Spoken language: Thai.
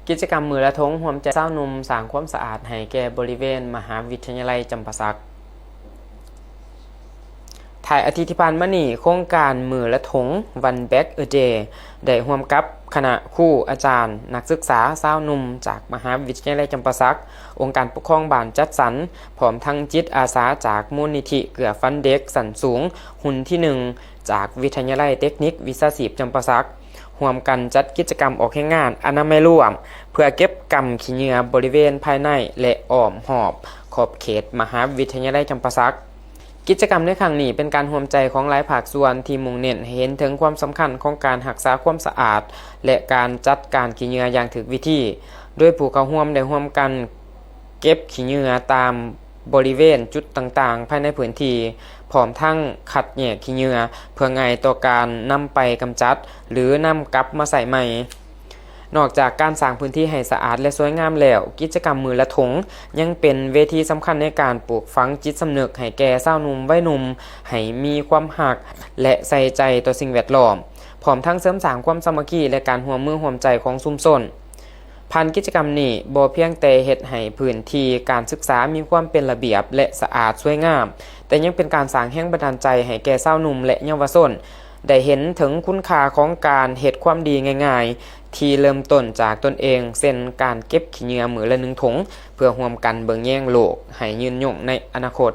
กิจกรรมมือละทงรวมใจเศร้านุ่มสร้างความสะอาดให้แก่บริเวณมหาวิทยาลัยจำปาสักถ่ายอาทิตย์ที่ผ่านมานี้โครงการมือละทงวันแบ็กเดย์ได้ร่วมกับคณะครูอาจารย์นักศึกษาเศร้านุ่มจากมหาวิทยาลัยจำปาสักองค์การปกครองบ้านจัดสรรพร้อมทั้งจิตอาสาจากมูลนิธิเกือฟันเด็กสันสูงหุ่นที่1จากวิทยาลัยเทคนิควิชาชีพจำปาสักร่วมกันจัดกิจกรรมออกแห่งงานอนามัยร่วมเพื่อเก็บกำขี้เหงื่อบริเวณภายในและอ้อมหอบขอบเขตมหาวิทยาลัยจำปาสักกิจกรรมในครั้งนี้เป็นการร่วมใจของหลายภาคส่วนที่มุ่งเน้นให้เห็นถึงความสำคัญของการรักษาความสะอาดและการจัดการขี้เหงื่ออย่างถูกวิธีโดยผู้เข้าร่วมได้ร่วมกันเก็บขี้เหงื่อตามบริเวณจุดต่างๆภายในพื้นที่พร้อมทั้งคัดแยกขี้เหงื่อเพื่อง่ายต่อการนำไปกำจัดหรือนำกลับมาใส่ใหม่นอกจากการสร้างพื้นที่ให้สะอาดและสวยงามแล้วกิจกรรมมือละทงยังเป็นเวทีสำคัญในการปลูกฝังจิตสำนึกให้แก่สาวหนุ่มวัยหนุ่มให้มีความหักและใส่ใจต่อสิ่งแวดล้อมพร้อมทั้งเสริมสร้างความสามัคคีและการร่วมมือร่วมใจของชุมชนผ่านกิจกรรมนี้บ่เพียงแต่เฮ็ดให้พื้นที่การศึกษามีความเป็นระเบียบและสะอาดสวยงามแต่ยังเป็นการสร้างแรงบันดาลใจให้แก่สาวหนุ่มและเยาวชนได้เห็นถึงคุณค่าของการเฮ็ดความดีง่ายๆที่เริ่มต้นจากตนเองเช่นการเก็บขี้เหงื่อมื้อละ1ถุงเพื่อร่วมกันเบิ่งแย่งโลกให้ยืนยงในอนาคต